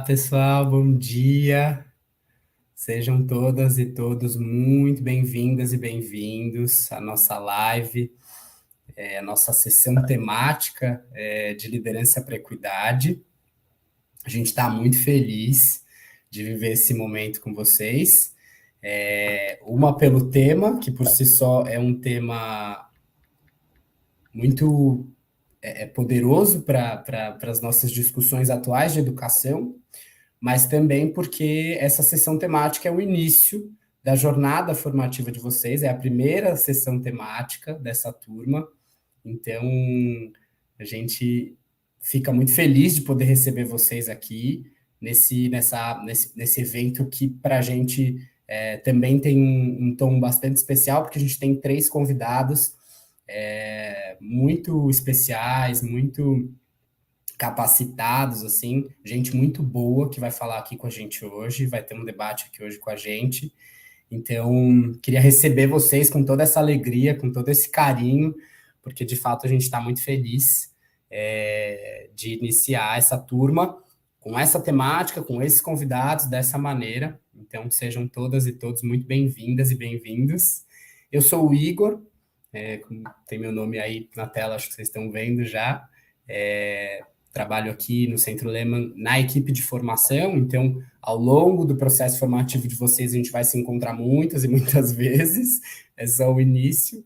Pessoal, bom dia. Sejam todas e todos muito bem-vindas e bem-vindos à nossa live, a nossa sessão temática de liderança para a equidade. A gente está muito feliz de viver esse momento com vocês. Uma pelo tema, que por si só é um tema muito poderoso para as nossas discussões atuais de educação, mas também porque essa sessão temática é o início da jornada formativa de vocês, é a primeira sessão temática dessa turma, então a gente fica muito feliz de poder receber vocês aqui nesse evento que para a gente também tem um tom bastante especial, porque a gente tem três convidados muito especiais, muito capacitados, assim, gente muito boa que vai falar aqui com a gente hoje, vai ter um debate aqui hoje com a gente. Então, queria receber vocês com toda essa alegria, com todo esse carinho, porque de fato a gente está muito feliz de iniciar essa turma com essa temática, com esses convidados, dessa maneira. Então, sejam todas e todos muito bem-vindas e bem-vindos. Eu sou o Igor, tem meu nome aí na tela, acho que vocês estão vendo já. Trabalho aqui no Centro Lehman na equipe de formação, então, ao longo do processo formativo de vocês, a gente vai se encontrar muitas e muitas vezes, é só o início.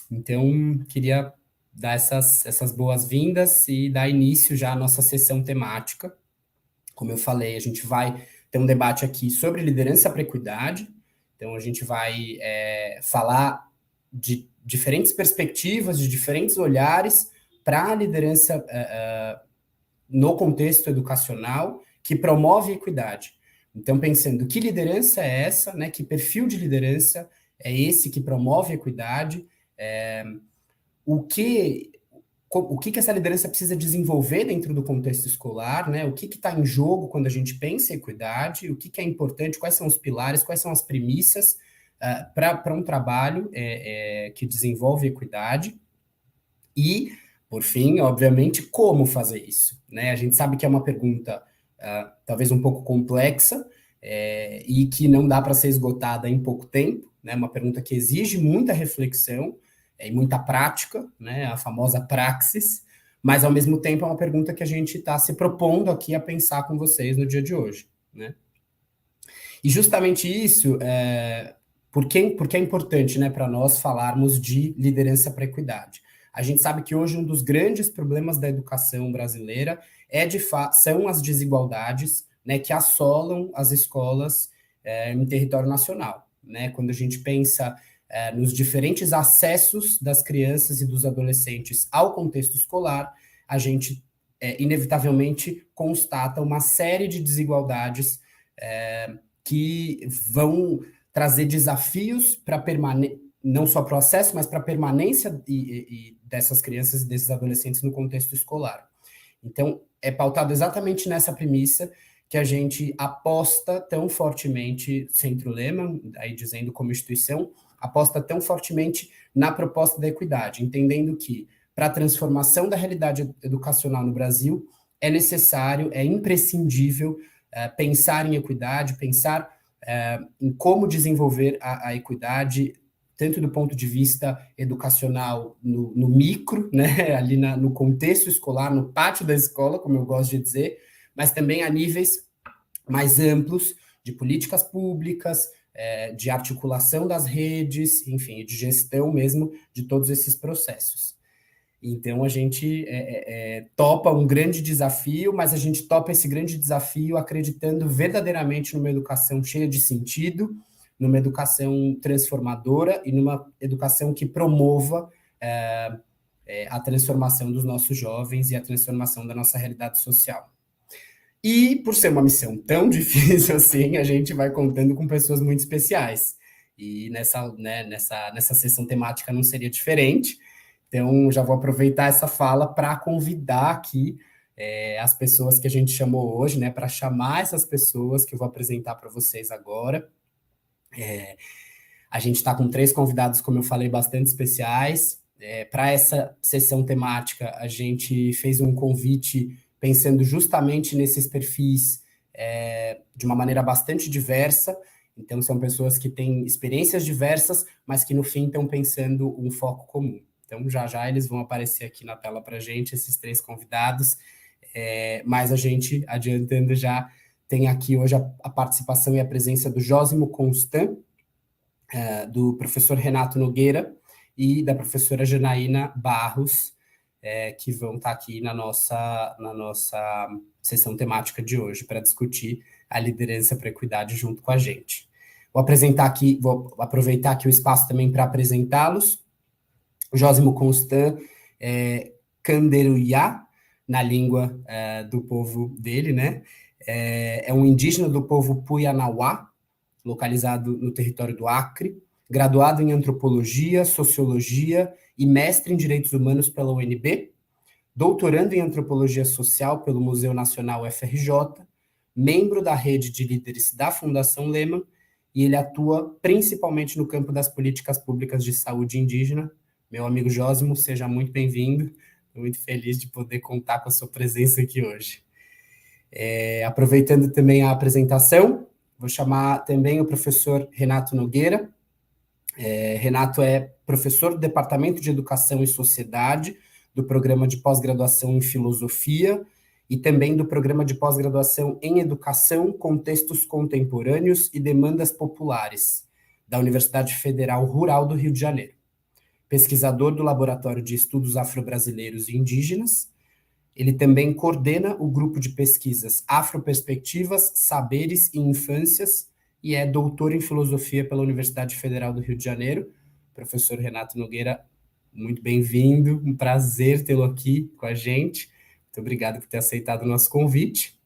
Então, queria dar essas boas-vindas e dar início já à nossa sessão temática. Como eu falei, a gente vai ter um debate aqui sobre liderança para a equidade, então a gente vai falar de diferentes perspectivas, de diferentes olhares para a liderança no contexto educacional que promove a equidade. Então, pensando, que liderança é essa, né? Que perfil de liderança é esse que promove a equidade? O que essa liderança precisa desenvolver dentro do contexto escolar, né? O que está em jogo quando a gente pensa em equidade? O que é importante? Quais são os pilares? Quais são as premissas para um trabalho que desenvolve equidade? E, por fim, obviamente, como fazer isso, né? A gente sabe que é uma pergunta talvez um pouco complexa e que não dá para ser esgotada em pouco tempo, né? Uma pergunta que exige muita reflexão e muita prática, né? A famosa praxis, mas, ao mesmo tempo, é uma pergunta que a gente está se propondo aqui a pensar com vocês no dia de hoje, né? E justamente isso, porque é importante, né, para nós falarmos de liderança para a equidade. A gente sabe que hoje um dos grandes problemas da educação brasileira são as desigualdades, né, que assolam as escolas em território nacional, né? Quando a gente pensa nos diferentes acessos das crianças e dos adolescentes ao contexto escolar, a gente inevitavelmente constata uma série de desigualdades que vão trazer desafios para não só para o acesso, mas para a permanência dessas crianças e desses adolescentes no contexto escolar. Então, é pautado exatamente nessa premissa que a gente aposta tão fortemente, Centro Lehman, aí dizendo como instituição, aposta tão fortemente na proposta da equidade, entendendo que, para a transformação da realidade educacional no Brasil, é necessário, é imprescindível pensar em equidade, pensar em como desenvolver a equidade, tanto do ponto de vista educacional no micro, né, ali no contexto escolar, no pátio da escola, como eu gosto de dizer, mas também a níveis mais amplos de políticas públicas, de articulação das redes, enfim, de gestão mesmo de todos esses processos. Então, a gente topa um grande desafio, mas a gente topa esse grande desafio acreditando verdadeiramente numa educação cheia de sentido, numa educação transformadora e numa educação que promova a transformação dos nossos jovens e a transformação da nossa realidade social. E, por ser uma missão tão difícil assim, a gente vai contando com pessoas muito especiais. E nessa sessão temática não seria diferente. Então, já vou aproveitar essa fala para convidar aqui as pessoas que a gente chamou hoje, né, para chamar essas pessoas que eu vou apresentar para vocês agora. A gente está com 3 convidados, como eu falei, bastante especiais. Para essa sessão temática, a gente fez um convite pensando justamente nesses perfis de uma maneira bastante diversa. Então, são pessoas que têm experiências diversas, mas que no fim estão pensando um foco comum. Então, já já eles vão aparecer aqui na tela para a gente, esses três convidados. Mas a gente, adiantando já, tem aqui hoje a participação e a presença do Jósimo Constant, do professor Renato Nogueira e da professora Janaína Barros, que vão estar aqui na nossa sessão temática de hoje para discutir a liderança para a equidade junto com a gente. Vou aproveitar aqui o espaço também para apresentá-los. O Jósimo Constant Canderuiá, na língua do povo dele, né? É um indígena do povo Puianauá, localizado no território do Acre, graduado em antropologia, sociologia e mestre em direitos humanos pela UNB, doutorando em antropologia social pelo Museu Nacional UFRJ, membro da rede de líderes da Fundação Lehman, e ele atua principalmente no campo das políticas públicas de saúde indígena. Meu amigo Jósimo, seja muito bem-vindo. Estou muito feliz de poder contar com a sua presença aqui hoje. Aproveitando também a apresentação, vou chamar também o professor Renato Nogueira. Renato é professor do Departamento de Educação e Sociedade, do Programa de Pós-Graduação em Filosofia e também do Programa de Pós-Graduação em Educação, Contextos Contemporâneos e Demandas Populares, da Universidade Federal Rural do Rio de Janeiro. Pesquisador do Laboratório de Estudos Afro-Brasileiros e Indígenas. Ele também coordena o grupo de pesquisas Afroperspectivas, Saberes e Infâncias e é doutor em filosofia pela Universidade Federal do Rio de Janeiro. Professor Renato Nogueira, muito bem-vindo, um prazer tê-lo aqui com a gente. Muito obrigado por ter aceitado o nosso convite.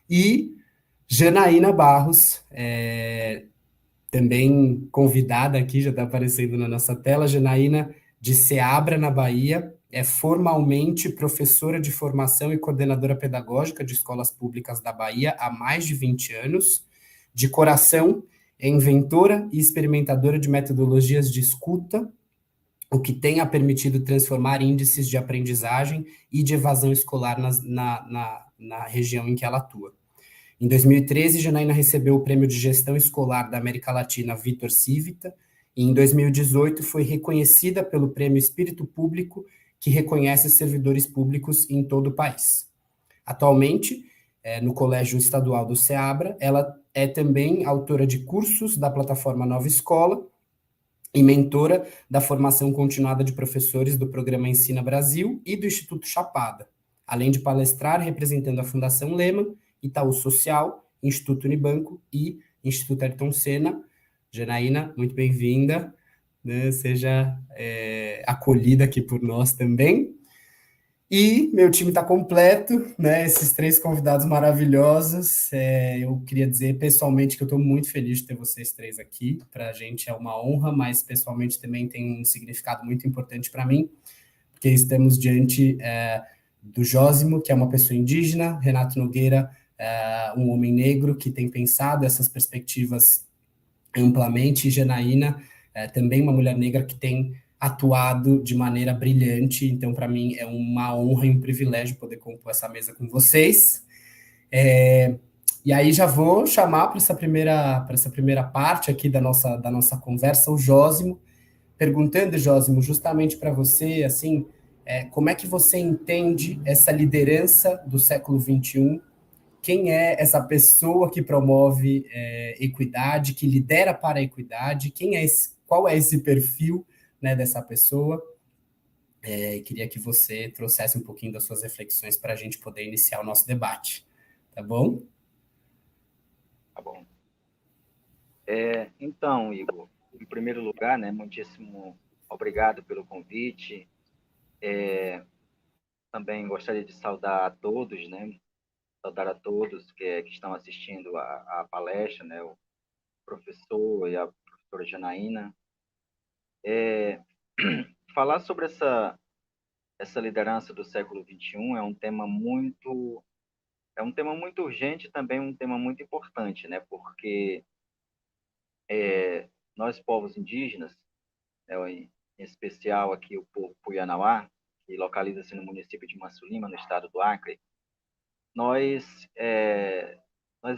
E Janaína Barros, também convidada aqui, já está aparecendo na nossa tela, Janaína de Ceabra, na Bahia, é formalmente professora de formação e coordenadora pedagógica de escolas públicas da Bahia há mais de 20 anos. De coração, é inventora e experimentadora de metodologias de escuta, o que tem a permitido transformar índices de aprendizagem e de evasão escolar na região em que ela atua. Em 2013, Janaína recebeu o Prêmio de Gestão Escolar da América Latina Vitor Civita, e em 2018 foi reconhecida pelo Prêmio Espírito Público, que reconhece servidores públicos em todo o país. Atualmente, no Colégio Estadual do Ceabra, ela é também autora de cursos da plataforma Nova Escola e mentora da formação continuada de professores do Programa Ensina Brasil e do Instituto Chapada, além de palestrar representando a Fundação Lehman, Itaú Social, Instituto Unibanco e Instituto Ayrton Senna. Janaína, muito bem-vinda, né? Seja acolhida aqui por nós também. E meu time está completo, né? Esses três convidados maravilhosos. Eu queria dizer pessoalmente que eu estou muito feliz de ter vocês três aqui. Para a gente é uma honra, mas pessoalmente também tem um significado muito importante para mim, porque estamos diante do Jósimo, que é uma pessoa indígena, Renato Nogueira, um homem negro que tem pensado essas perspectivas amplamente, e Janaína, também uma mulher negra que tem atuado de maneira brilhante. Então, para mim, é uma honra e um privilégio poder compor essa mesa com vocês. E aí já vou chamar para essa primeira parte aqui da nossa conversa o Jósimo, perguntando, Jósimo, justamente para você, assim, como é que você entende essa liderança do século XXI? Quem é essa pessoa que promove equidade, que lidera para a equidade? Qual é esse perfil, né, dessa pessoa? Queria que você trouxesse um pouquinho das suas reflexões para a gente poder iniciar o nosso debate. Tá bom? Tá bom. Então, Igor, em primeiro lugar, né, muitíssimo obrigado pelo convite. Também gostaria de saudar a todos, né, saudar a todos que estão assistindo a palestra, né, o professor e a professora Janaína. Falar sobre essa liderança do século XXI é um tema muito urgente e também um tema muito importante, né, porque nós, povos indígenas, né, em especial aqui o povo Puianauá, que localiza-se no município de Massulima, no estado do Acre, nós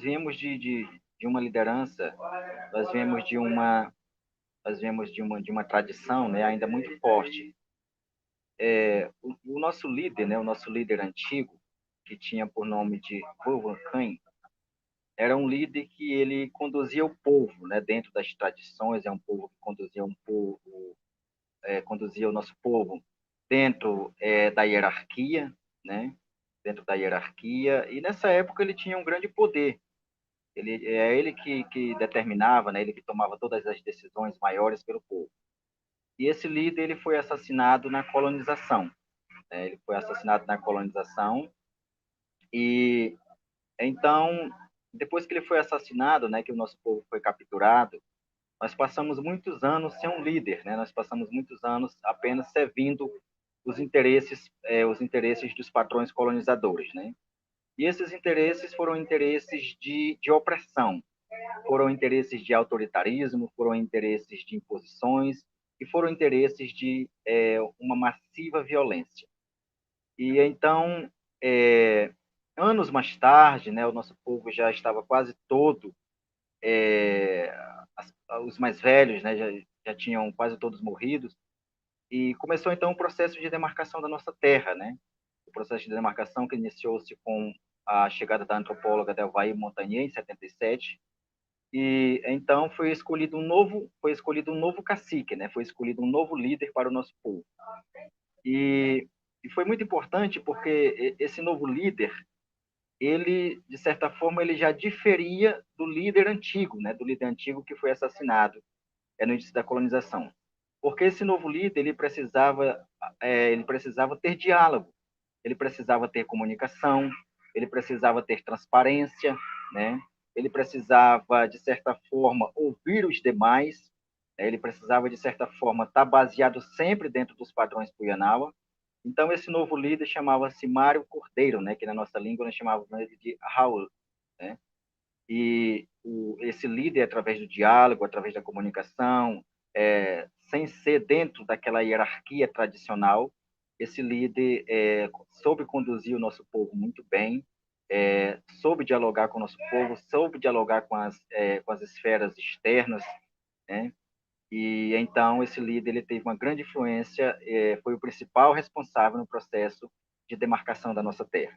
viemos de uma liderança, nós viemos de uma tradição, né, ainda muito forte. O nosso líder, né, o nosso líder antigo, que tinha por nome de Vaughan Kahn, era um líder que ele conduzia o povo, né, dentro das tradições, é um povo que conduzia o nosso povo dentro da hierarquia, né, dentro da hierarquia, e nessa época ele tinha um grande poder. Ele que determinava, né, ele que tomava todas as decisões maiores pelo povo. E esse líder ele foi assassinado na colonização, né, ele foi assassinado na colonização e então depois que ele foi assassinado, né, que o nosso povo foi capturado, nós passamos muitos anos sem um líder, né? Nós passamos muitos anos apenas servindo os interesses dos patrões colonizadores, né? E esses interesses foram interesses de opressão, foram interesses de autoritarismo, foram interesses de imposições e foram interesses de uma massiva violência. E então, anos mais tarde, né, o nosso povo já estava quase todo é, os mais velhos, né, já tinham quase todos morridos, e começou então o processo de demarcação da nossa terra, né? O processo de demarcação que iniciou-se com a chegada da antropóloga Delvair Montagnier em 77, e então foi escolhido um novo cacique, né? Foi escolhido um novo líder para o nosso povo. E foi muito importante porque esse novo líder, ele de certa forma ele já diferia do líder antigo, né? Do líder antigo que foi assassinado no início da colonização, porque esse novo líder ele precisava ter diálogo, ele precisava ter comunicação, ele precisava ter transparência, né? Ele precisava de certa forma ouvir os demais, né? Ele precisava de certa forma estar baseado sempre dentro dos padrões Puyanawa. Então esse novo líder chamava-se Mário Cordeiro, né? Que na nossa língua nós chamávamos ele de Raul, né? E esse líder, através do diálogo, através da comunicação, sem ser dentro daquela hierarquia tradicional, esse líder soube conduzir o nosso povo muito bem, soube dialogar com o nosso povo, soube dialogar com as esferas externas, né? E então esse líder ele teve uma grande influência, foi o principal responsável no processo de demarcação da nossa terra.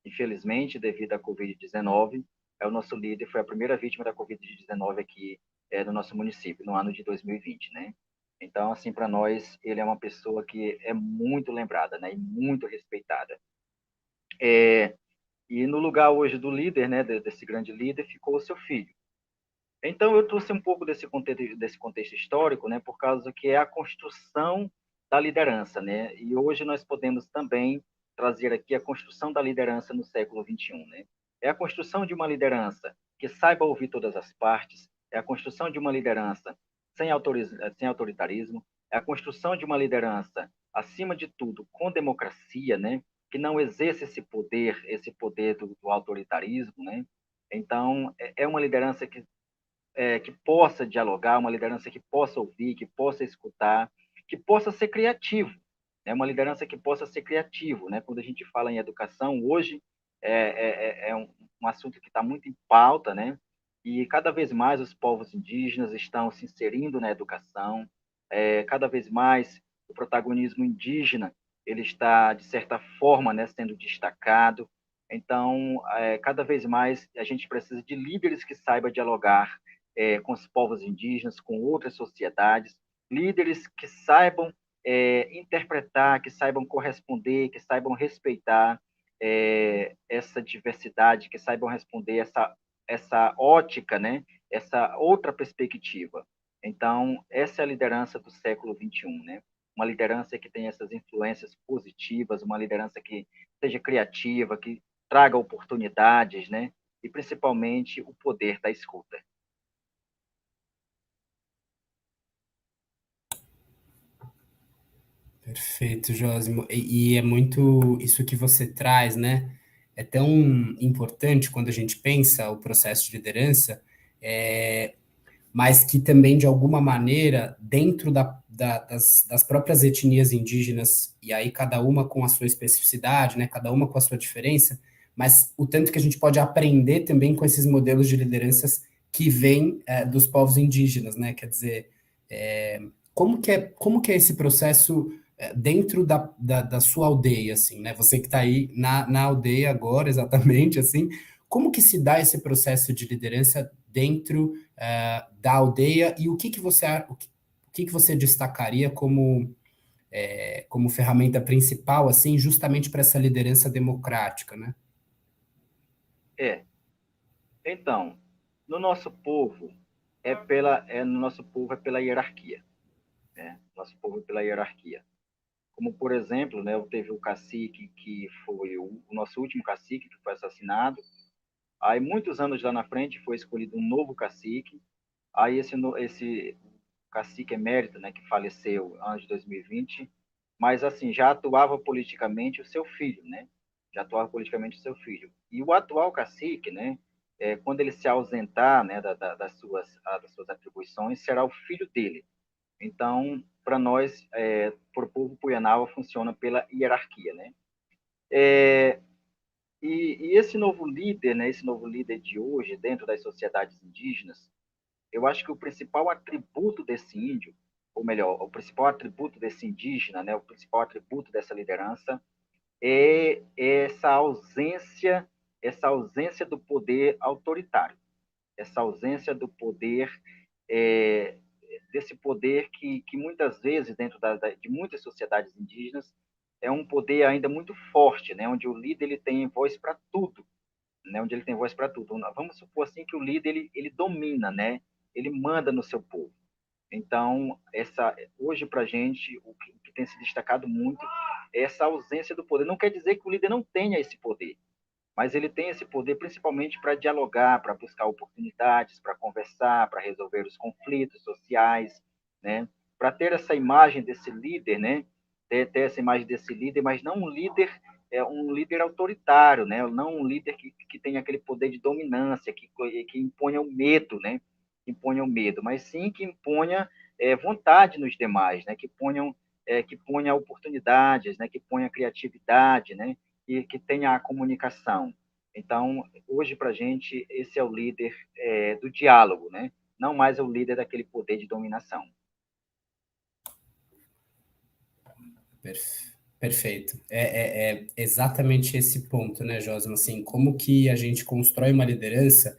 Infelizmente, devido à Covid-19, o nosso líder foi a primeira vítima da Covid-19 aqui no nosso município, no ano de 2020, né? Então, assim, para nós, ele é uma pessoa que é muito lembrada, né? E muito respeitada. E no lugar hoje do líder, né? Desse grande líder, ficou o seu filho. Então, eu trouxe um pouco desse contexto histórico, né? Por causa que é a construção da liderança, né? E hoje nós podemos também trazer aqui a construção da liderança no século XXI, né? É a construção de uma liderança que saiba ouvir todas as partes, é a construção de uma liderança sem autoritarismo, é a construção de uma liderança, acima de tudo, com democracia, né? Que não exerce esse poder do autoritarismo, né? Então, é uma liderança que possa dialogar, uma liderança que possa ouvir, que possa escutar, que possa ser criativo, né? Uma liderança que possa ser criativo, né? Quando a gente fala em educação, hoje é um assunto que está muito em pauta, né? E cada vez mais os povos indígenas estão se inserindo na educação, cada vez mais o protagonismo indígena ele está, de certa forma, né, sendo destacado. Então, cada vez mais a gente precisa de líderes que saibam dialogar com os povos indígenas, com outras sociedades, líderes que saibam interpretar, que saibam corresponder, que saibam respeitar essa diversidade, que saibam responder essa ótica, né? Essa outra perspectiva. Então, essa é a liderança do século XXI, né? Uma liderança que tem essas influências positivas, uma liderança que seja criativa, que traga oportunidades, né? E principalmente o poder da escuta. Perfeito, Jósimo. E é muito isso que você traz, né? É tão importante quando a gente pensa o processo de liderança, mas que também, de alguma maneira, dentro das próprias etnias indígenas, e aí cada uma com a sua especificidade, né? Cada uma com a sua diferença, mas o tanto que a gente pode aprender também com esses modelos de lideranças que vêm dos povos indígenas, né? Quer dizer, como que é esse processo dentro da sua aldeia, assim, né? Você que está aí na aldeia agora, exatamente, assim, como que se dá esse processo de liderança dentro da aldeia e o que você destacaria como ferramenta principal, assim, justamente para essa liderança democrática, né? É. Então, no nosso povo no nosso povo é pela hierarquia, né? Nosso povo é pela hierarquia. Como, por exemplo, né, teve o cacique que foi o nosso último cacique que foi assassinado. Aí, muitos anos lá na frente, foi escolhido um novo cacique. Aí, esse cacique emérito, né, que faleceu ano de 2020, mas, assim, já atuava politicamente o seu filho, né? Já atuava politicamente o seu filho. E o atual cacique, né, quando ele se ausentar, né, das suas atribuições, será o filho dele. Então, para nós, para o povo Puianava, funciona pela hierarquia, né? E esse novo líder, né, esse novo líder de hoje, dentro das sociedades indígenas, eu acho que o principal atributo desse índio, ou melhor, o principal atributo desse indígena, né, o principal atributo dessa liderança é essa ausência do poder autoritário, essa ausência do poder é, desse poder que muitas vezes dentro de muitas sociedades indígenas é um poder ainda muito forte, né, onde o líder ele tem voz para tudo, né, onde ele tem voz para tudo. Vamos supor assim que o líder ele domina, né, ele manda no seu povo. Então, hoje para a gente, o que tem se destacado muito é essa ausência do poder. Não quer dizer que o líder não tenha esse poder, mas ele tem esse poder principalmente para dialogar, para buscar oportunidades, para conversar, para resolver os conflitos sociais, né? Para ter essa imagem desse líder, né? Ter essa imagem desse líder, mas não um líder autoritário, né? Não um líder que tem aquele poder de dominância, que imponha o medo, né? Que imponha o medo, mas sim que imponha vontade nos demais, né? Que ponha oportunidades, né? Que ponha criatividade, né? Que tenha a comunicação. Então, hoje, para a gente, esse é o líder do diálogo, né? Não mais é o líder daquele poder de dominação. Perfeito. É exatamente esse ponto, né, Josma? Assim, como que a gente constrói uma liderança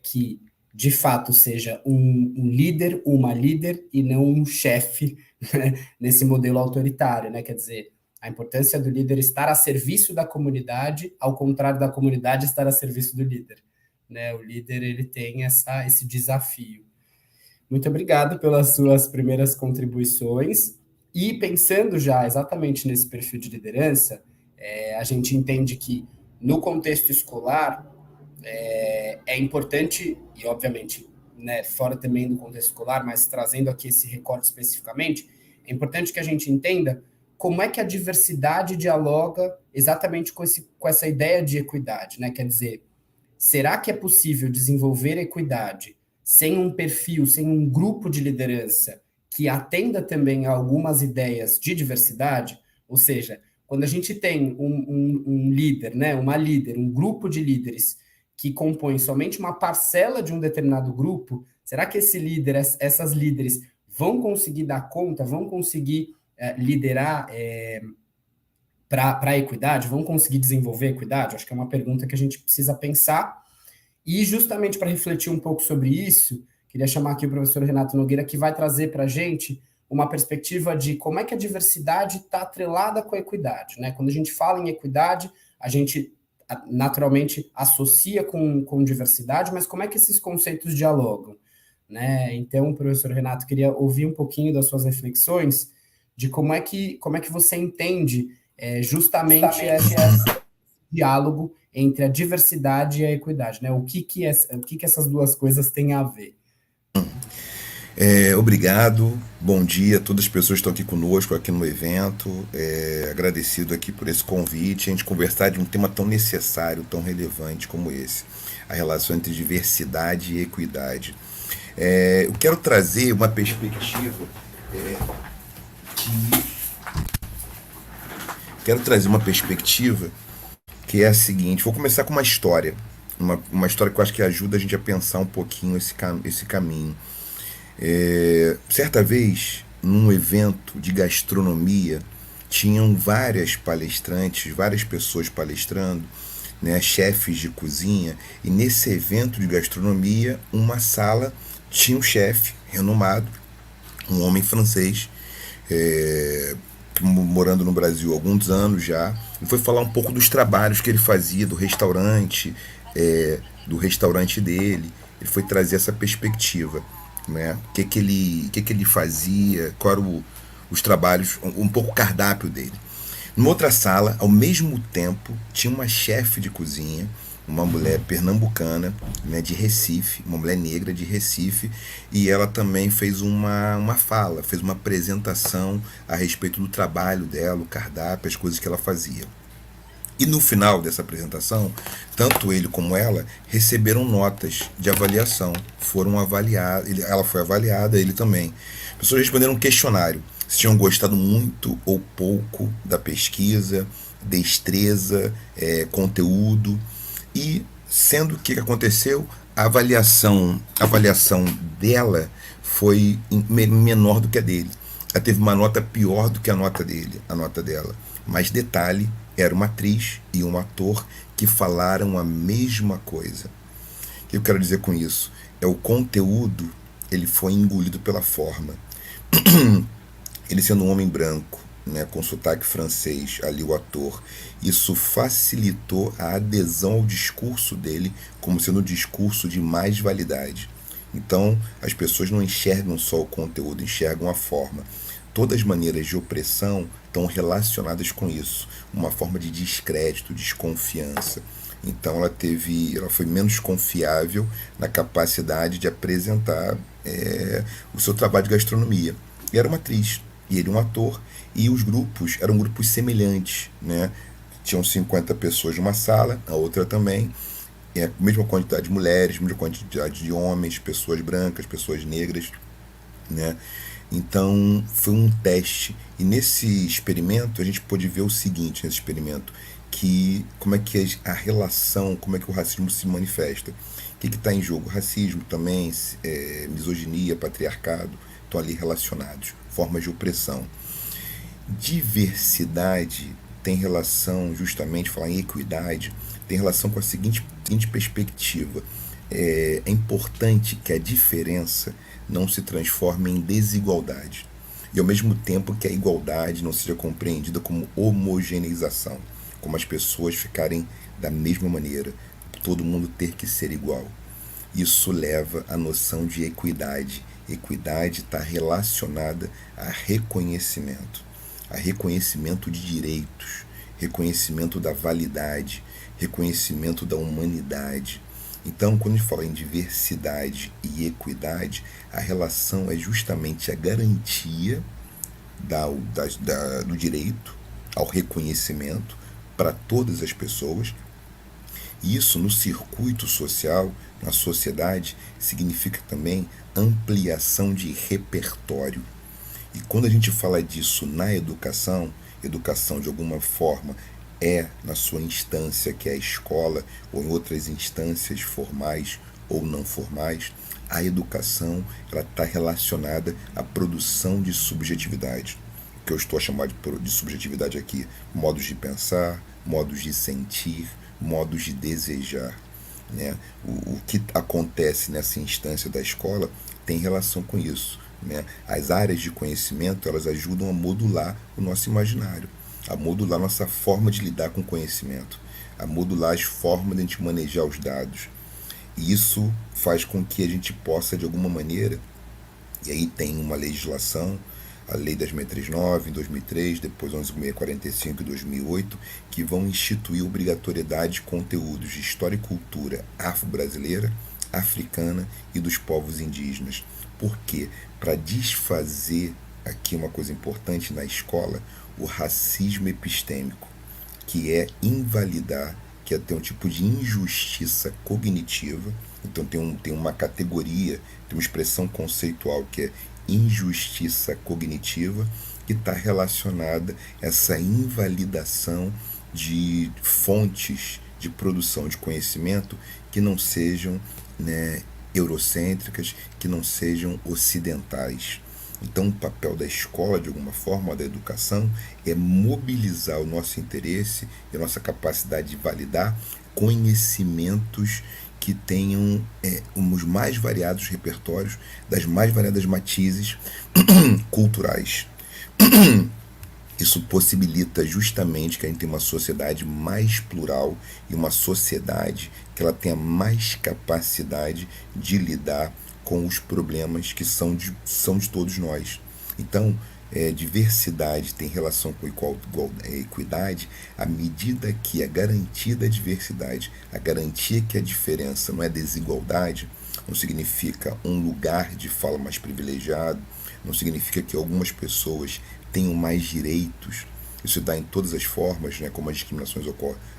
que, de fato, seja um líder, uma líder, e não um chefe, né, nesse modelo autoritário, né? Quer dizer, a importância do líder estar a serviço da comunidade, ao contrário da comunidade estar a serviço do líder, né? O líder, ele tem esse desafio. Muito obrigado pelas suas primeiras contribuições. E pensando já exatamente nesse perfil de liderança, a gente entende que no contexto escolar é importante, e obviamente, né, fora também do contexto escolar, mas trazendo aqui esse recorte especificamente, é importante que a gente entenda como é que a diversidade dialoga exatamente com essa ideia de equidade, né? Quer dizer, será que é possível desenvolver equidade sem um perfil, sem um grupo de liderança que atenda também a algumas ideias de diversidade? Ou seja, quando a gente tem um líder, né, uma líder, um grupo de líderes que compõem somente uma parcela de um determinado grupo, será que esse líder, essas líderes vão conseguir dar conta, vão conseguir liderar para a equidade, vão conseguir desenvolver a equidade? Acho que é uma pergunta que a gente precisa pensar. E justamente para refletir um pouco sobre isso, queria chamar aqui o professor Renato Nogueira, que vai trazer para a gente uma perspectiva de como é que a diversidade está atrelada com a equidade, né? Quando a gente fala em equidade, a gente naturalmente associa com diversidade, mas como é que esses conceitos dialogam, né? Então, professor Renato, queria ouvir um pouquinho das suas reflexões de como é que você entende justamente esse diálogo entre a diversidade e a equidade, né? O que essas duas coisas têm a ver? Obrigado, bom dia a todas as pessoas que estão aqui conosco, aqui no evento. Agradecido aqui por esse convite, a gente conversar de um tema tão necessário, tão relevante como esse, a relação entre diversidade e equidade. Eu quero trazer uma perspectiva que é a seguinte. Vou começar com uma história. Uma história que eu acho que ajuda a gente a pensar um pouquinho esse caminho. Certa vez, num evento de gastronomia, tinham várias palestrantes, várias pessoas palestrando, né, chefes de cozinha, e nesse evento de gastronomia, uma sala tinha um chefe renomado, um homem francês, é, morando no Brasil há alguns anos já, e foi falar um pouco dos trabalhos que ele fazia, do restaurante dele. Ele foi trazer essa perspectiva, né? O que ele fazia, qual eram os trabalhos, um pouco o cardápio dele. Numa outra sala, ao mesmo tempo, tinha uma chefe de cozinha, uma mulher pernambucana, né, de Recife, uma mulher negra de Recife, e ela também fez uma fala, fez uma apresentação a respeito do trabalho dela, o cardápio, as coisas que ela fazia. E no final dessa apresentação, tanto ele como ela receberam notas de avaliação. Foram avaliadas, ela foi avaliada, ele também. As pessoas responderam um questionário se tinham gostado muito ou pouco da pesquisa, destreza, conteúdo. E sendo que aconteceu, a avaliação dela foi menor do que a dele. Ela teve uma nota pior do que a nota dela. Mas detalhe, era uma atriz e um ator que falaram a mesma coisa. O que eu quero dizer com isso? O conteúdo, ele foi engolido pela forma. Ele sendo um homem branco, né, com sotaque francês, ali o ator, isso facilitou a adesão ao discurso dele como sendo um discurso de mais validade. Então, as pessoas não enxergam só o conteúdo, enxergam a forma. Todas as maneiras de opressão estão relacionadas com isso, uma forma de descrédito, desconfiança. Então ela foi menos confiável na capacidade de apresentar o seu trabalho de gastronomia. E era uma atriz, e ele um ator, e os grupos eram grupos semelhantes, né? Tinham 50 pessoas numa sala, a outra também, a mesma quantidade de mulheres, mesma quantidade de homens, pessoas brancas, pessoas negras, né? Então foi um teste, e nesse experimento a gente pôde ver o seguinte, nesse experimento, que como é que a relação, como é que o racismo se manifesta. O que está em jogo? Racismo também, misoginia, patriarcado, estão ali relacionados, formas de opressão. Diversidade tem relação, justamente, falar em equidade, tem relação com a seguinte perspectiva. É importante que a diferença não se transforme em desigualdade, e ao mesmo tempo que a igualdade não seja compreendida como homogeneização, como as pessoas ficarem da mesma maneira, todo mundo ter que ser igual. Isso leva à noção de equidade. Equidade está relacionada a reconhecimento de direitos, reconhecimento da validade, reconhecimento da humanidade. Então, quando a gente fala em diversidade e equidade, a relação é justamente a garantia do direito ao reconhecimento para todas as pessoas. E isso no circuito social, na sociedade, significa também ampliação de repertório. E quando a gente fala disso na educação de alguma forma na sua instância, que é a escola, ou em outras instâncias formais ou não formais, a educação está relacionada à produção de subjetividade. O que eu estou a chamar de subjetividade aqui: modos de pensar, modos de sentir, modos de desejar. Né? O que acontece nessa instância da escola tem relação com isso. Né? As áreas de conhecimento, elas ajudam a modular o nosso imaginário, a modular nossa forma de lidar com o conhecimento, a modular as formas de a gente manejar os dados. E isso faz com que a gente possa, de alguma maneira, e aí tem uma legislação, a Lei 10.639 em 2003, depois 11.645 em 2008, que vão instituir obrigatoriedade de conteúdos de história e cultura afro-brasileira, africana e dos povos indígenas. Por quê? Para desfazer, aqui uma coisa importante na escola, o racismo epistêmico, que é invalidar, que é ter um tipo de injustiça cognitiva. Então tem uma categoria, tem uma expressão conceitual que é injustiça cognitiva, que está relacionada a essa invalidação de fontes de produção de conhecimento que não sejam, né, eurocêntricas, que não sejam ocidentais. Então, o papel da escola, de alguma forma, da educação, é mobilizar o nosso interesse e a nossa capacidade de validar conhecimentos que tenham os mais variados repertórios, das mais variadas matizes culturais. Isso possibilita justamente que a gente tenha uma sociedade mais plural e uma sociedade que ela tenha mais capacidade de lidar com os problemas que são de todos nós. Então, diversidade tem relação com equidade à medida que a garantia da diversidade, a garantia que a diferença não é desigualdade, não significa um lugar de fala mais privilegiado, não significa que algumas pessoas tenham mais direitos. Isso dá em todas as formas, né, como as discriminações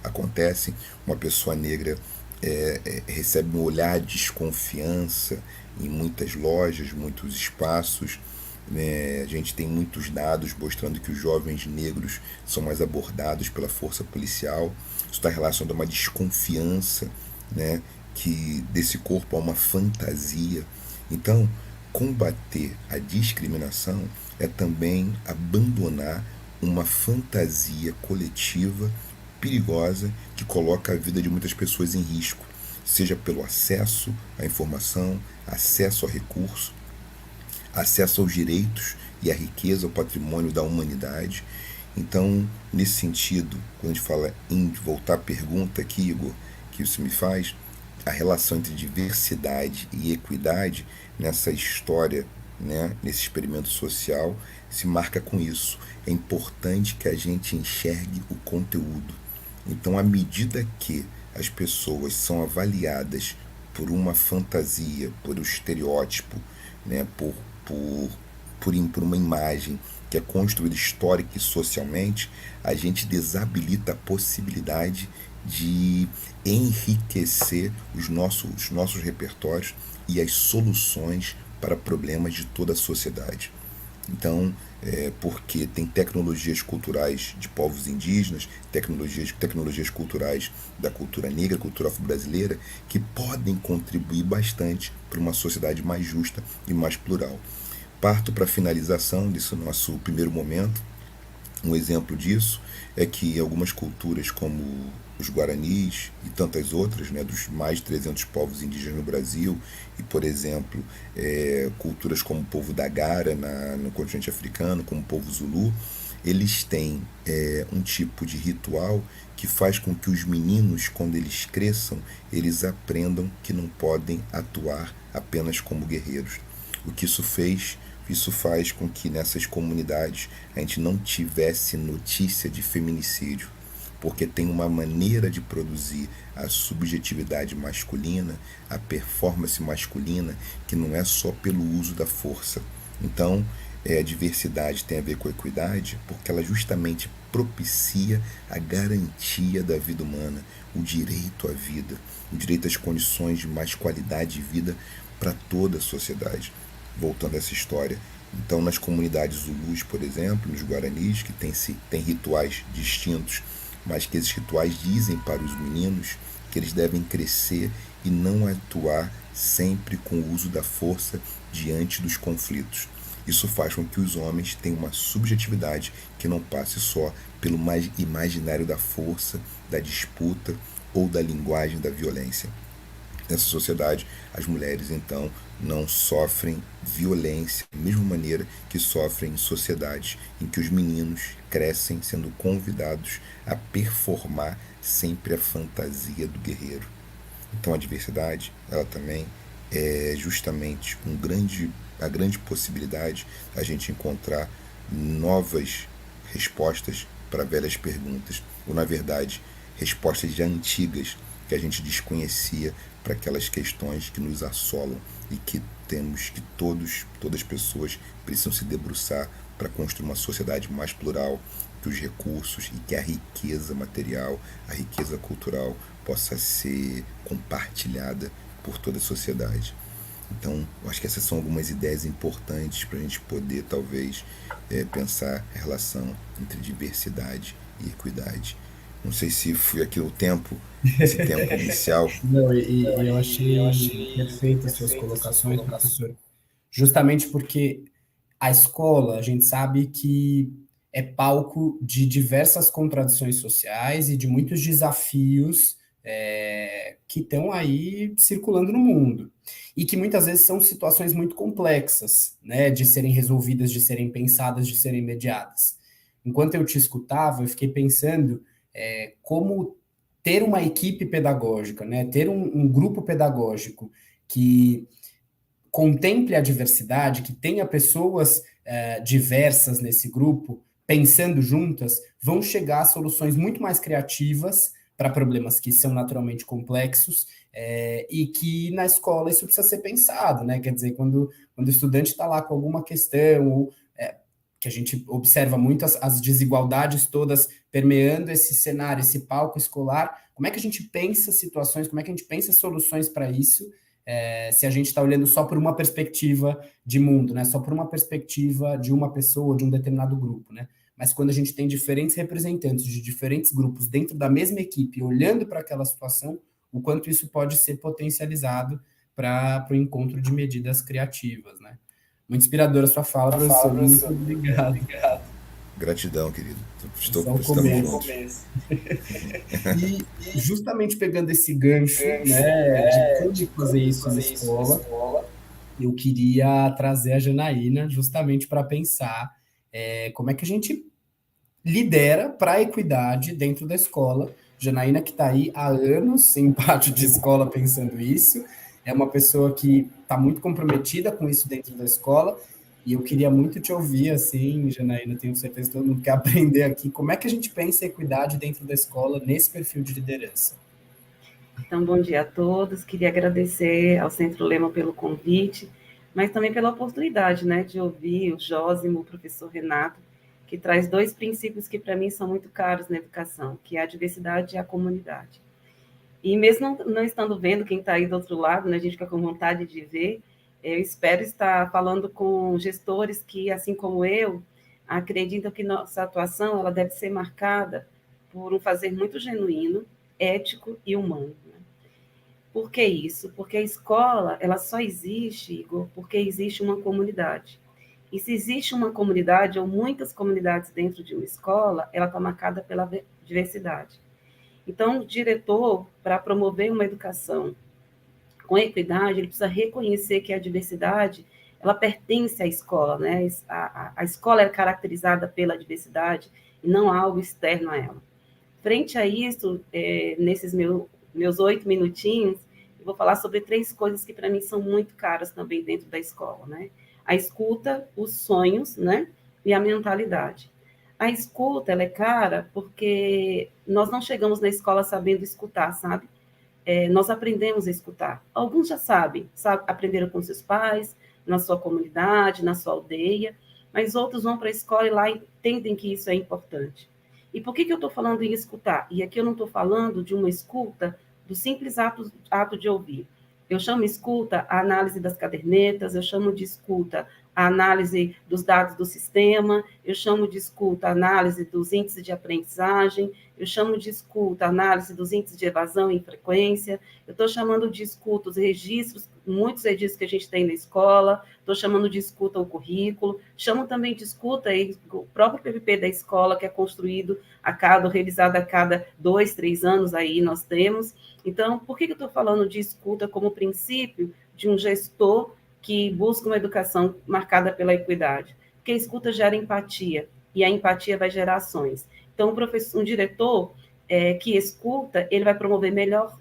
acontecem. Uma pessoa negra recebe um olhar de desconfiança em muitas lojas, muitos espaços. A gente tem muitos dados mostrando que os jovens negros são mais abordados pela força policial. Isso está relacionado a uma desconfiança, né, que desse corpo a uma fantasia. Então, combater a discriminação é também abandonar uma fantasia coletiva perigosa que coloca a vida de muitas pessoas em risco, seja pelo acesso à informação, acesso a recurso, acesso aos direitos e à riqueza, ao patrimônio da humanidade. Então, nesse sentido, quando a gente fala em voltar à pergunta aqui, Igor, que isso me faz, a relação entre diversidade e equidade nessa história, né, nesse experimento social, se marca com isso. É importante que a gente enxergue o conteúdo. Então, à medida que as pessoas são avaliadas por uma fantasia, por um estereótipo, né, por uma imagem que é construída histórica e socialmente, a gente desabilita a possibilidade de enriquecer os nossos repertórios e as soluções para problemas de toda a sociedade. Então, porque tem tecnologias culturais de povos indígenas, tecnologias culturais da cultura negra, cultura afro-brasileira, que podem contribuir bastante para uma sociedade mais justa e mais plural. Parto para a finalização desse nosso primeiro momento. Um exemplo disso é que algumas culturas, como os guaranis e tantas outras, né, dos mais de 300 povos indígenas no Brasil, e, por exemplo, culturas como o povo da Gara no continente africano, como o povo Zulu, eles têm um tipo de ritual que faz com que os meninos, quando eles cresçam, eles aprendam que não podem atuar apenas como guerreiros. O que isso faz com que nessas comunidades a gente não tivesse notícia de feminicídio, porque tem uma maneira de produzir a subjetividade masculina, a performance masculina, que não é só pelo uso da força. Então, a diversidade tem a ver com a equidade, porque ela justamente propicia a garantia da vida humana, o direito à vida, o direito às condições de mais qualidade de vida para toda a sociedade. Voltando a essa história, então nas comunidades zulus, por exemplo, nos guaranis, que tem rituais distintos, mas que esses rituais dizem para os meninos que eles devem crescer e não atuar sempre com o uso da força diante dos conflitos. Isso faz com que os homens tenham uma subjetividade que não passe só pelo imaginário da força, da disputa ou da linguagem da violência. Nessa sociedade, as mulheres, então, não sofrem violência da mesma maneira que sofrem em sociedades em que os meninos crescem sendo convidados a performar sempre a fantasia do guerreiro. Então, a diversidade, ela também é justamente a grande possibilidade da gente encontrar novas respostas para velhas perguntas, ou, na verdade, respostas já antigas que a gente desconhecia para aquelas questões que nos assolam e que todas as pessoas precisam se debruçar para construir uma sociedade mais plural, que os recursos e que a riqueza material, a riqueza cultural possa ser compartilhada por toda a sociedade. Então, eu acho que essas são algumas ideias importantes para a gente poder, talvez, pensar a relação entre diversidade e equidade. Não sei se foi aqui o tempo, esse tempo inicial. Não, e eu achei perfeitas as suas colocações, professor, justamente porque a escola, a gente sabe que é palco de diversas contradições sociais e de muitos desafios que estão aí circulando no mundo. E que muitas vezes são situações muito complexas, né, de serem resolvidas, de serem pensadas, de serem mediadas. Enquanto eu te escutava, eu fiquei pensando como ter uma equipe pedagógica, né, ter um grupo pedagógico que contemple a diversidade, que tenha pessoas diversas nesse grupo, pensando juntas, vão chegar a soluções muito mais criativas para problemas que são naturalmente complexos e que na escola isso precisa ser pensado, né? Quer dizer, quando o estudante está lá com alguma questão, ou, que a gente observa muito as desigualdades todas permeando esse cenário, esse palco escolar, como é que a gente pensa situações, como é que a gente pensa soluções para isso, se a gente está olhando só por uma perspectiva de mundo, né? Só por uma perspectiva de uma pessoa, de um determinado grupo, né? Mas quando a gente tem diferentes representantes de diferentes grupos dentro da mesma equipe, olhando para aquela situação, o quanto isso pode ser potencializado para o encontro de medidas criativas, né? Muito inspiradora a sua fala, professor. Muito obrigado. Gratidão, querido. É só o Estamos começo. juntos. E justamente pegando esse gancho, né, de como fazer isso na escola, eu queria trazer a Janaína justamente para pensar como é que a gente lidera para a equidade dentro da escola. Janaína, que está aí há anos em pátio de escola pensando isso, é uma pessoa que está muito comprometida com isso dentro da escola, e eu queria muito te ouvir, assim, Janaína, tenho certeza que todo mundo quer aprender aqui, como é que a gente pensa a equidade dentro da escola nesse perfil de liderança? Então, bom dia a todos. Queria agradecer ao Centro Lema pelo convite, mas também pela oportunidade, né, de ouvir o Jósimo, o professor Renato, que traz dois princípios que para mim são muito caros na educação, que é a diversidade e a comunidade. E mesmo não estando vendo quem está aí do outro lado, né, a gente fica com vontade de ver, eu espero estar falando com gestores que, assim como eu, acreditam que nossa atuação ela deve ser marcada por um fazer muito genuíno, ético e humano. Por que isso? Porque a escola, ela só existe, Igor, porque existe uma comunidade. E se existe uma comunidade, ou muitas comunidades dentro de uma escola, ela está marcada pela diversidade. Então, o diretor, para promover uma educação com equidade, ele precisa reconhecer que a diversidade, ela pertence à escola, né? A escola é caracterizada pela diversidade e não algo externo a ela. Frente a isso, nesses meus 8 minutinhos, eu vou falar sobre 3 coisas que para mim são muito caras também dentro da escola, né? A escuta, os sonhos, né? E a mentalidade. A escuta, ela é cara porque nós não chegamos na escola sabendo escutar, sabe? Nós aprendemos a escutar. Alguns já sabem, aprenderam com seus pais, na sua comunidade, na sua aldeia, mas outros vão para a escola e lá entendem que isso é importante. E por que eu estou falando em escutar? E aqui eu não estou falando de uma escuta do simples ato de ouvir. Eu chamo escuta a análise das cadernetas, eu chamo de escuta a análise dos dados do sistema, eu chamo de escuta a análise dos índices de aprendizagem, eu chamo de escuta a análise dos índices de evasão e frequência, eu estou chamando de escuta os registros, muitos registros que a gente tem na escola, estou chamando de escuta o currículo, chamo também de escuta o próprio PPP da escola, que é construído realizado a cada 2, 3 anos, aí nós temos. Então, por que eu estou falando de escuta como princípio de um gestor que busca uma educação marcada pela equidade? Porque a escuta gera empatia, e a empatia vai gerar ações. Então, um diretor que escuta, ele vai promover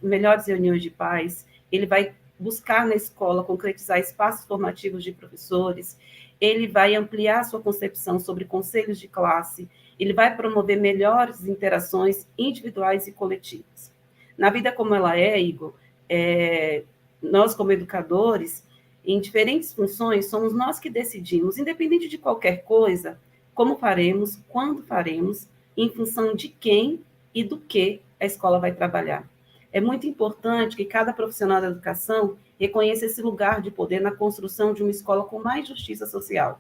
melhores reuniões de pais, ele vai buscar na escola concretizar espaços formativos de professores, ele vai ampliar sua concepção sobre conselhos de classe, ele vai promover melhores interações individuais e coletivas. Na vida como ela é, Igor, nós como educadores, em diferentes funções, somos nós que decidimos, independente de qualquer coisa, como faremos, quando faremos, em função de quem e do que a escola vai trabalhar. É muito importante que cada profissional da educação reconheça esse lugar de poder na construção de uma escola com mais justiça social.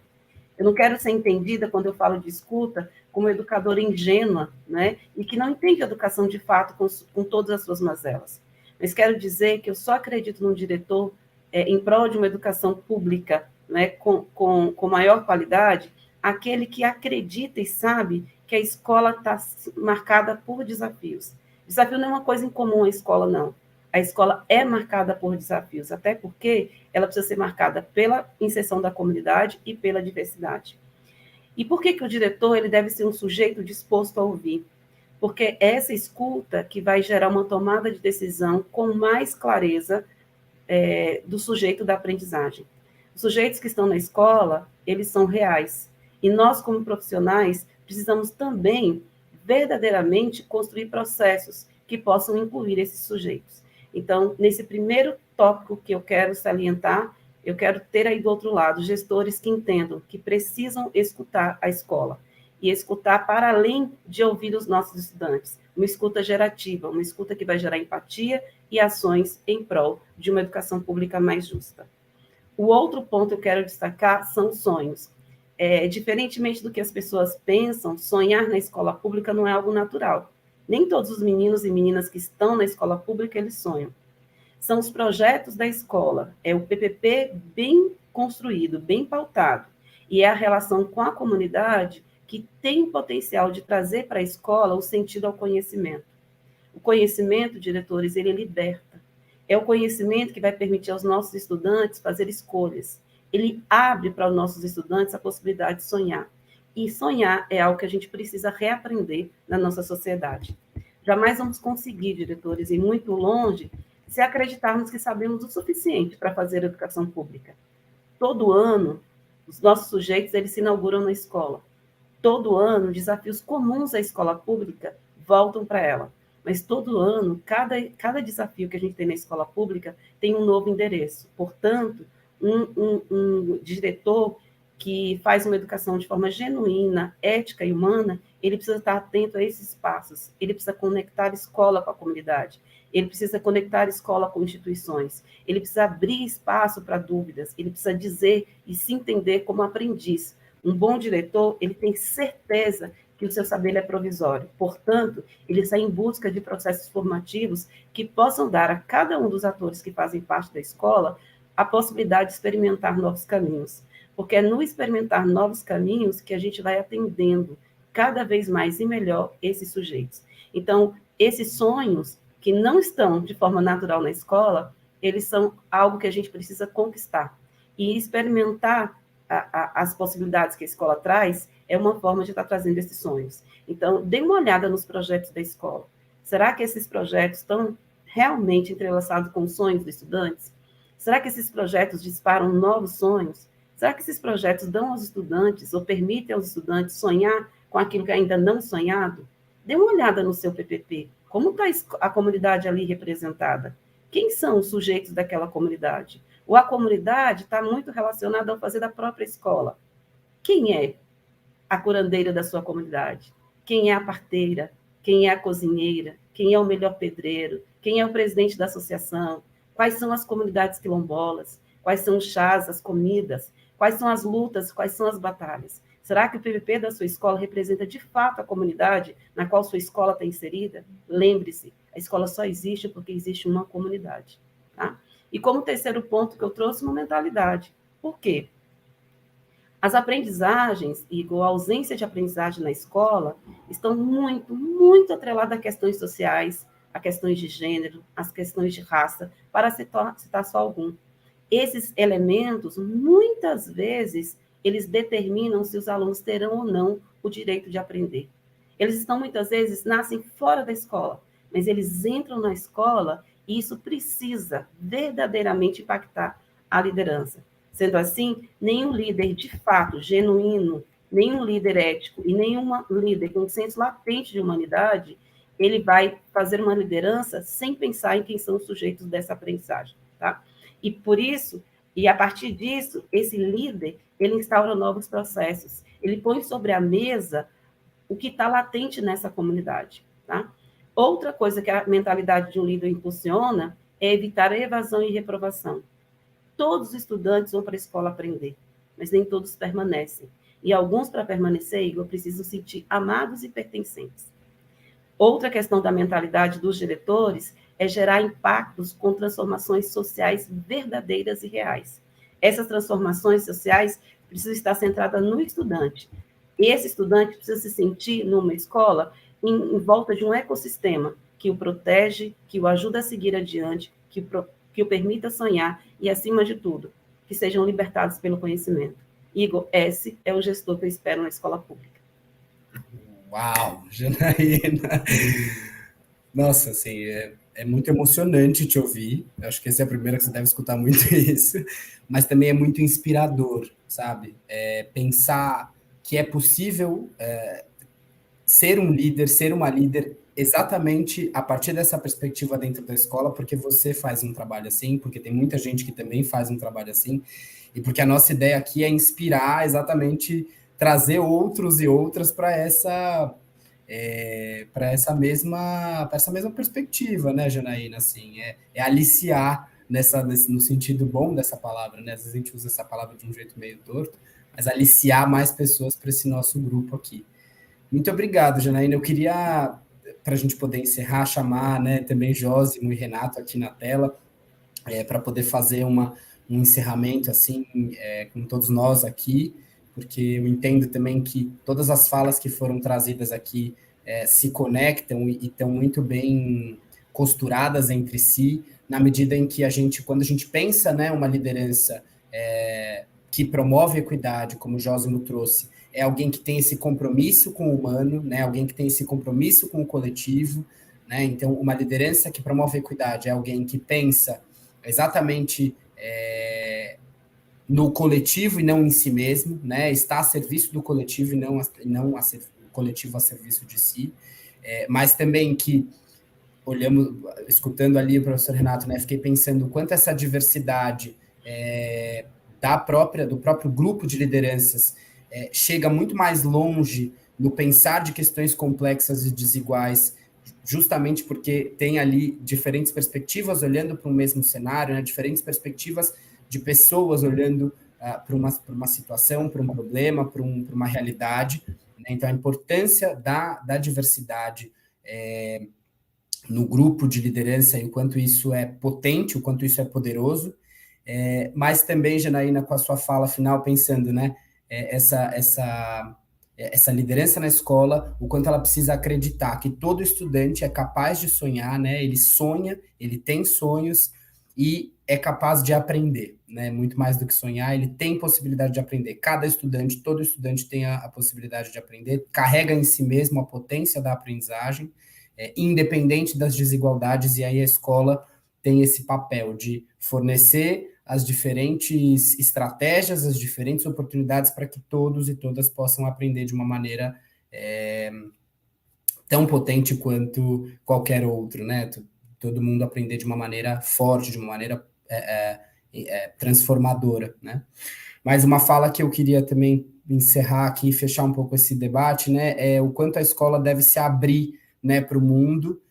Eu não quero ser entendida, quando eu falo de escuta, como educadora ingênua, né, e que não entende a educação de fato com todas as suas mazelas. Mas quero dizer que eu só acredito num diretor em prol de uma educação pública, né, com maior qualidade, aquele que acredita e sabe que a escola está marcada por desafios. Desafio não é uma coisa incomum à escola, não. A escola é marcada por desafios, até porque ela precisa ser marcada pela inserção da comunidade e pela diversidade. E por que o diretor ele deve ser um sujeito disposto a ouvir? Porque é essa escuta que vai gerar uma tomada de decisão com mais clareza do sujeito da aprendizagem. Os sujeitos que estão na escola, eles são reais. E nós, como profissionais, precisamos também verdadeiramente construir processos que possam incluir esses sujeitos. Então, nesse primeiro tópico que eu quero salientar, eu quero ter aí do outro lado gestores que entendam que precisam escutar a escola e escutar para além de ouvir os nossos estudantes. Uma escuta gerativa, uma escuta que vai gerar empatia e ações em prol de uma educação pública mais justa. O outro ponto que eu quero destacar são os sonhos. Diferentemente do que as pessoas pensam, sonhar na escola pública não é algo natural. Nem todos os meninos e meninas que estão na escola pública, eles sonham. São os projetos da escola, é o PPP bem construído, bem pautado, e é a relação com a comunidade que tem o potencial de trazer para a escola o sentido ao conhecimento. O conhecimento, diretores, ele liberta. É o conhecimento que vai permitir aos nossos estudantes fazer escolhas. Ele abre para os nossos estudantes a possibilidade de sonhar. E sonhar é algo que a gente precisa reaprender na nossa sociedade. Jamais vamos conseguir, diretores, ir muito longe se acreditarmos que sabemos o suficiente para fazer educação pública. Todo ano, os nossos sujeitos eles se inauguram na escola. Todo ano, desafios comuns à escola pública voltam para ela. Mas todo ano, cada desafio que a gente tem na escola pública tem um novo endereço. Portanto, um diretor que faz uma educação de forma genuína, ética e humana, ele precisa estar atento a esses passos. Ele precisa conectar a escola com a comunidade. Ele precisa conectar a escola com instituições. Ele precisa abrir espaço para dúvidas. Ele precisa dizer e se entender como aprendiz. Um bom diretor, ele tem certeza que o seu saber é provisório. Portanto, ele sai em busca de processos formativos que possam dar a cada um dos atores que fazem parte da escola a possibilidade de experimentar novos caminhos. Porque é no experimentar novos caminhos que a gente vai atendendo cada vez mais e melhor esses sujeitos. Então, esses sonhos que não estão de forma natural na escola, eles são algo que a gente precisa conquistar. E experimentar as possibilidades que a escola traz é uma forma de estar trazendo esses sonhos. Então, dê uma olhada nos projetos da escola. Será que esses projetos estão realmente entrelaçados com os sonhos dos estudantes? Será que esses projetos disparam novos sonhos? Será que esses projetos dão aos estudantes ou permitem aos estudantes sonhar com aquilo que ainda não sonhado? Dê uma olhada no seu PPP. Como está a comunidade ali representada? Quem são os sujeitos daquela comunidade? Ou a comunidade está muito relacionada ao fazer da própria escola? Quem é a curandeira da sua comunidade? Quem é a parteira? Quem é a cozinheira? Quem é o melhor pedreiro? Quem é o presidente da associação? Quais são as comunidades quilombolas? Quais são os chás, as comidas? Quais são as lutas? Quais são as batalhas? Será que o PPP da sua escola representa de fato a comunidade na qual sua escola está inserida? Lembre-se, a escola só existe porque existe uma comunidade. Tá? E como terceiro ponto que eu trouxe, uma mentalidade. Por quê? As aprendizagens e a ausência de aprendizagem na escola estão muito, muito atreladas a questões sociais, a questões de gênero, as questões de raça, para citar só algum. Esses elementos, muitas vezes, eles determinam se os alunos terão ou não o direito de aprender. Eles estão, muitas vezes, nascem fora da escola, mas eles entram na escola e isso precisa verdadeiramente impactar a liderança. Sendo assim, nenhum líder de fato genuíno, nenhum líder ético e nenhum líder com um senso latente de humanidade, ele vai fazer uma liderança sem pensar em quem são os sujeitos dessa aprendizagem. Tá? E por isso, e a partir disso, esse líder, ele instaura novos processos. Ele põe sobre a mesa o que está latente nessa comunidade. Tá? Outra coisa que a mentalidade de um líder impulsiona é evitar a evasão e reprovação. Todos os estudantes vão para a escola aprender, mas nem todos permanecem. E alguns, para permanecer, Igor, precisam sentir amados e pertencentes. Outra questão da mentalidade dos diretores é gerar impactos com transformações sociais verdadeiras e reais. Essas transformações sociais precisam estar centradas no estudante. E esse estudante precisa se sentir numa escola em volta de um ecossistema que o protege, que o ajuda a seguir adiante, que o permita sonhar e, acima de tudo, que sejam libertados pelo conhecimento. Igor, esse é o gestor que eu espero na escola pública. Uau, Janaína! Nossa, assim, é muito emocionante te ouvir. Eu acho que esse é a primeira que você deve escutar muito isso, mas também é muito inspirador, sabe? Pensar que é possível ser um líder, ser uma líder, exatamente a partir dessa perspectiva dentro da escola, porque você faz um trabalho assim, porque tem muita gente que também faz um trabalho assim, e porque a nossa ideia aqui é inspirar, exatamente trazer outros e outras para essa mesma perspectiva, né, Janaína? Assim, é aliciar no sentido bom dessa palavra, né? Às vezes a gente usa essa palavra de um jeito meio torto, mas aliciar mais pessoas para esse nosso grupo aqui. Muito obrigado, Janaína. Eu queria, para a gente poder encerrar, chamar, né, também Jósimo e Renato aqui na tela, para poder fazer um encerramento assim, com todos nós aqui, porque eu entendo também que todas as falas que foram trazidas aqui se conectam e estão muito bem costuradas entre si, na medida em que quando a gente pensa, né, uma liderança que promove equidade, como o Jósimo trouxe, é alguém que tem esse compromisso com o humano, né, alguém que tem esse compromisso com o coletivo, né, então uma liderança que promove equidade é alguém que pensa exatamente no coletivo e não em si mesmo, né? Está a serviço do coletivo e não o coletivo a serviço de si, mas também que olhamos, escutando ali o professor Renato, né? Fiquei pensando o quanto essa diversidade do próprio grupo de lideranças chega muito mais longe no pensar de questões complexas e desiguais, justamente porque tem ali diferentes perspectivas olhando para o mesmo cenário, né? Diferentes perspectivas de pessoas olhando para uma situação, para um problema, para uma realidade. Né? Então, a importância da diversidade no grupo de liderança e o quanto isso é potente, o quanto isso é poderoso, mas também, Janaína, com a sua fala final, pensando, né, essa liderança na escola, o quanto ela precisa acreditar que todo estudante é capaz de sonhar, né, ele sonha, ele tem sonhos e é capaz de aprender, né, muito mais do que sonhar, ele tem possibilidade de aprender. Cada estudante, todo estudante tem a possibilidade de aprender, carrega em si mesmo a potência da aprendizagem, independente das desigualdades, e aí a escola tem esse papel de fornecer as diferentes estratégias, as diferentes oportunidades para que todos e todas possam aprender de uma maneira tão potente quanto qualquer outro, né? Todo mundo aprender de uma maneira forte, de uma maneira transformadora, né? Mas uma fala que eu queria também encerrar aqui, fechar um pouco esse debate, né? É o quanto a escola deve se abrir, né, para o mundo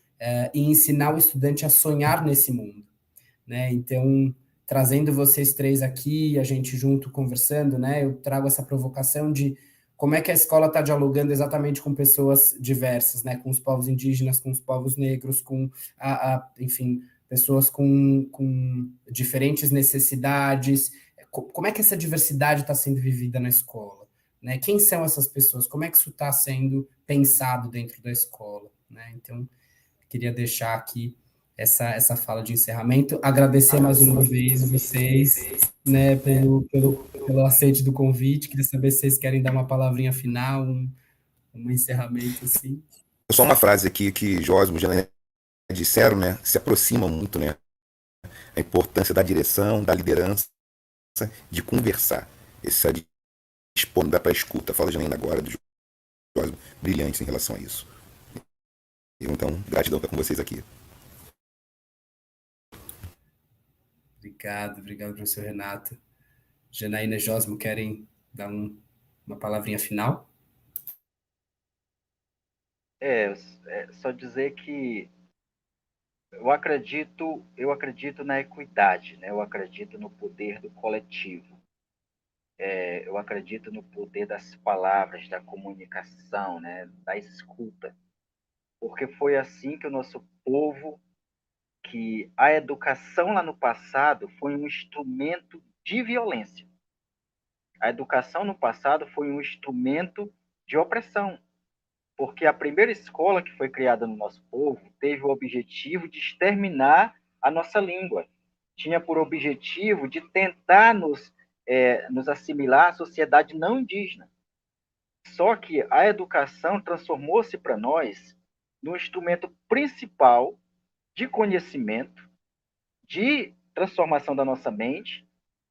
e ensinar o estudante a sonhar nesse mundo, né? Então, trazendo vocês três aqui, a gente junto conversando, né? Eu trago essa provocação de como é que a escola está dialogando exatamente com pessoas diversas, né? Com os povos indígenas, com os povos negros, com, enfim, pessoas com diferentes necessidades. Como é que essa diversidade está sendo vivida na escola? Né? Quem são essas pessoas? Como é que isso está sendo pensado dentro da escola? Né? Então, queria deixar aqui essa fala de encerramento. Agradecer mais uma vez vocês, né, pelo aceite do convite. Queria saber se vocês querem dar uma palavrinha final, um encerramento assim. Só uma frase aqui que Jósimo e Janaína disseram, né? Se aproxima muito, né? A importância da direção, da liderança, de conversar. Essa disponível para escuta. Fala, Janaína, agora do Jósimo, brilhantes em relação a isso. Então, gratidão estar com vocês aqui. Obrigado, professor Renato. Janaína e Jósimo querem dar uma palavrinha final? Só dizer que eu acredito na equidade, né? Eu acredito no poder do coletivo. eu acredito no poder das palavras, da comunicação, né, da escuta, porque foi assim que o nosso povo, que a educação lá no passado foi um instrumento de violência. A educação no passado foi um instrumento de opressão, porque a primeira escola que foi criada no nosso povo teve o objetivo de exterminar a nossa língua. Tinha por objetivo de tentar nos assimilar à sociedade não indígena. Só que a educação transformou-se para nós no instrumento principal de conhecimento, de transformação da nossa mente,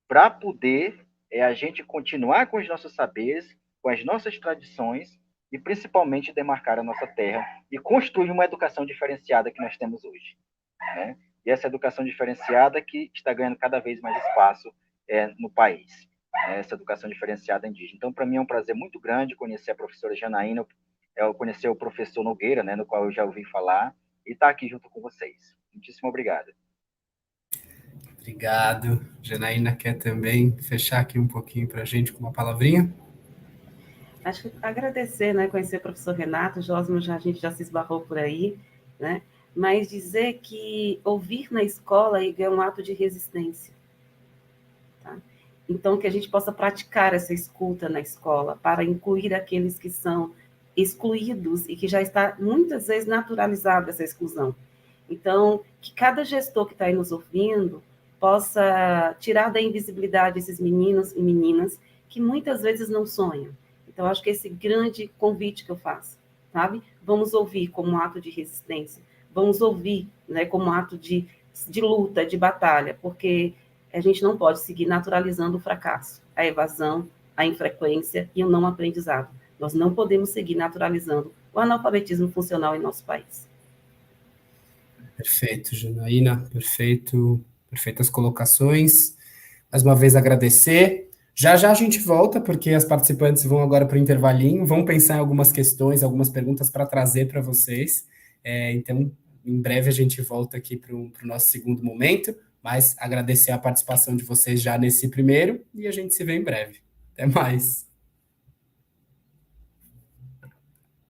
para poder a gente continuar com os nossos saberes, com as nossas tradições e principalmente demarcar a nossa terra e construir uma educação diferenciada que nós temos hoje, né? E essa educação diferenciada que está ganhando cada vez mais espaço no país, né? Essa educação diferenciada indígena. Então, para mim é um prazer muito grande conhecer a professora Janaína, conhecer o professor Nogueira, né, no qual eu já ouvi falar, e estar aqui junto com vocês. Muitíssimo obrigado. Obrigado. Janaína quer também fechar aqui um pouquinho para a gente com uma palavrinha? Acho que agradecer, né, conhecer o professor Renato, Josmo, a gente já se esbarrou por aí, né, mas dizer que ouvir na escola é um ato de resistência, tá? Então, que a gente possa praticar essa escuta na escola, para incluir aqueles que são excluídos e que já está, muitas vezes, naturalizada essa exclusão. Então, que cada gestor que está aí nos ouvindo possa tirar da invisibilidade esses meninos e meninas que muitas vezes não sonham. Então, acho que esse grande convite que eu faço, sabe? Vamos ouvir como um ato de resistência, vamos ouvir, né, como um ato de luta, de batalha, porque a gente não pode seguir naturalizando o fracasso, a evasão, a infrequência e o não aprendizado. Nós não podemos seguir naturalizando o analfabetismo funcional em nosso país. Perfeito, Janaína, perfeito, perfeitas colocações. Mais uma vez agradecer. Já já a gente volta, porque as participantes vão agora para o intervalinho, vão pensar em algumas questões, algumas perguntas para trazer para vocês. Então, em breve a gente volta aqui para o nosso segundo momento, mas agradecer a participação de vocês já nesse primeiro e a gente se vê em breve. Até mais.